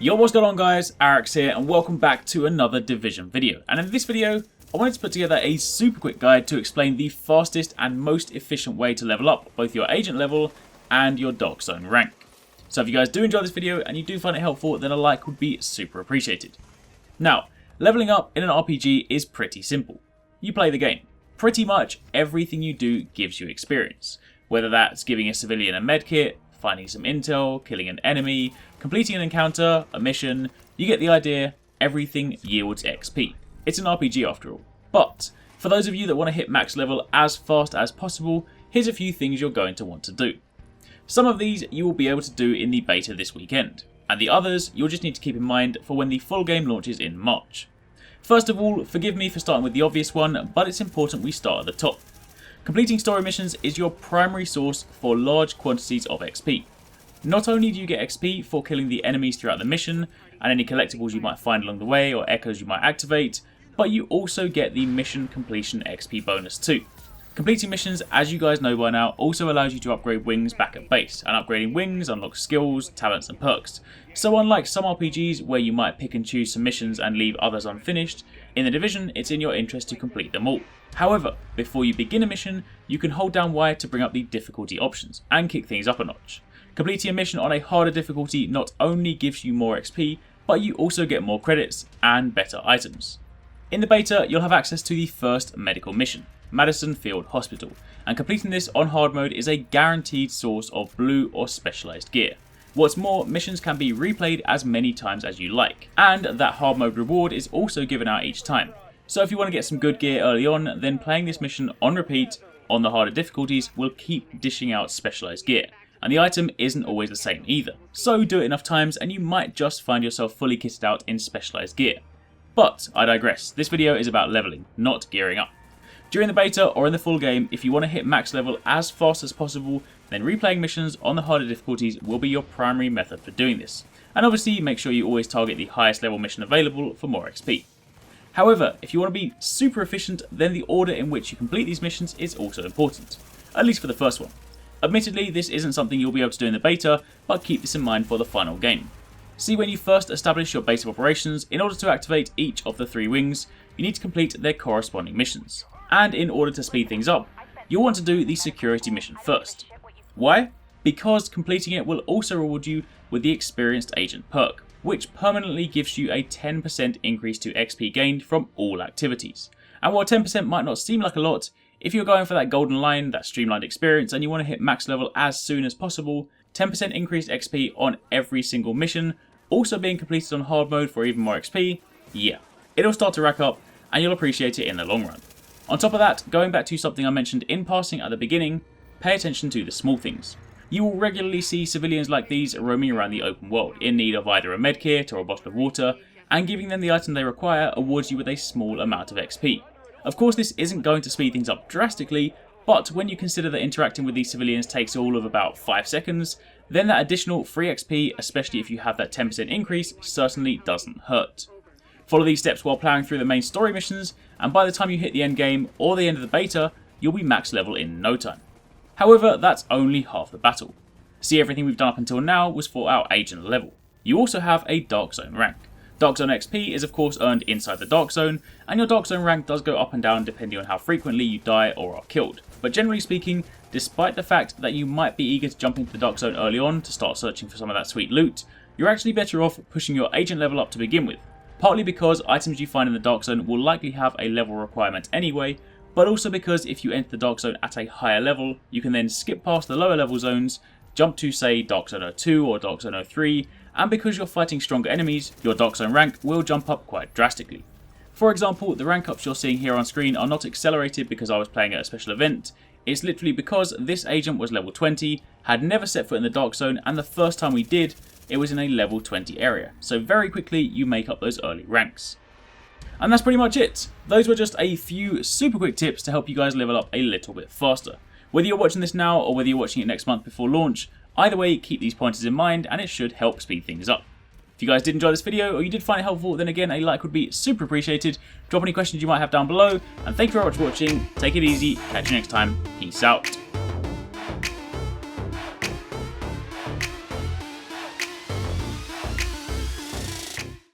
Yo, what's going on guys, Arekkz here and welcome back to another Division video. And in this video, I wanted to put together a super quick guide to explain the fastest and most efficient way to level up both your agent level and your Dark Zone rank. So if you guys do enjoy this video and you do find it helpful, then a like would be super appreciated. Now, leveling up in an RPG is pretty simple. You play the game. Pretty much everything you do gives you experience. Whether that's giving a civilian a medkit, finding some intel, killing an enemy, completing an encounter, a mission, you get the idea, everything yields XP. It's an RPG after all. But, for those of you that want to hit max level as fast as possible, here's a few things you're going to want to do. Some of these you will be able to do in the beta this weekend, and the others you'll just need to keep in mind for when the full game launches in March. First of all, forgive me for starting with the obvious one, but it's important we start at the top. Completing story missions is your primary source for large quantities of XP. Not only do you get XP for killing the enemies throughout the mission, and any collectibles you might find along the way or echoes you might activate, but you also get the mission completion XP bonus too. Completing missions, as you guys know by now, also allows you to upgrade wings back at base, and upgrading wings unlocks skills, talents and perks. So unlike some RPGs where you might pick and choose some missions and leave others unfinished, in the Division it's in your interest to complete them all. However, before you begin a mission, you can hold down Y to bring up the difficulty options, and kick things up a notch. Completing a mission on a harder difficulty not only gives you more XP, but you also get more credits and better items. In the beta, you'll have access to the first medical mission, Madison Field Hospital, and completing this on hard mode is a guaranteed source of blue or specialised gear. What's more, missions can be replayed as many times as you like, and that hard mode reward is also given out each time. So if you want to get some good gear early on, then playing this mission on repeat on the harder difficulties will keep dishing out specialised gear, and the item isn't always the same either. So do it enough times and you might just find yourself fully kitted out in specialised gear. But I digress, this video is about leveling, not gearing up. During the beta or in the full game, if you want to hit max level as fast as possible, then replaying missions on the harder difficulties will be your primary method for doing this. And obviously make sure you always target the highest level mission available for more XP. However, if you want to be super efficient, then the order in which you complete these missions is also important, at least for the first one. Admittedly, this isn't something you'll be able to do in the beta, but keep this in mind for the final game. See, when you first establish your base of operations, in order to activate each of the 3 wings, you need to complete their corresponding missions. And in order to speed things up, you'll want to do the security mission first. Why? Because completing it will also reward you with the Experienced Agent perk, which permanently gives you a 10% increase to XP gained from all activities. And while 10% might not seem like a lot, if you're going for that golden line, that streamlined experience, and you want to hit max level as soon as possible, 10% increased XP on every single mission, also being completed on hard mode for even more XP, yeah, it'll start to rack up and you'll appreciate it in the long run. On top of that, going back to something I mentioned in passing at the beginning, pay attention to the small things. You will regularly see civilians like these roaming around the open world, in need of either a medkit or a bottle of water, and giving them the item they require awards you with a small amount of XP. Of course, this isn't going to speed things up drastically, but when you consider that interacting with these civilians takes all of about 5 seconds, then that additional free XP, especially if you have that 10% increase, certainly doesn't hurt. Follow these steps while ploughing through the main story missions, and by the time you hit the end game or the end of the beta, you'll be max level in no time. However, that's only half the battle. See, everything we've done up until now was for our agent level. You also have a Dark Zone rank. Dark Zone XP is of course earned inside the Dark Zone, and your Dark Zone rank does go up and down depending on how frequently you die or are killed. But generally speaking, despite the fact that you might be eager to jump into the Dark Zone early on to start searching for some of that sweet loot, you're actually better off pushing your agent level up to begin with. Partly because items you find in the Dark Zone will likely have a level requirement anyway, but also because if you enter the Dark Zone at a higher level, you can then skip past the lower level zones, jump to say Dark Zone 02 or Dark Zone 03, and because you're fighting stronger enemies, your Dark Zone rank will jump up quite drastically. For example, the rank ups you're seeing here on screen are not accelerated because I was playing at a special event, it's literally because this agent was level 20, had never set foot in the Dark Zone, and the first time we did, it was in a level 20 area, so very quickly you make up those early ranks. And that's pretty much it. Those were just a few super quick tips to help you guys level up a little bit faster. Whether you're watching this now or whether you're watching it next month before launch, either way keep these pointers in mind and it should help speed things up. If you guys did enjoy this video or you did find it helpful, then again a like would be super appreciated. Drop any questions you might have down below, and thank you very much for watching, take it easy, catch you next time, peace out.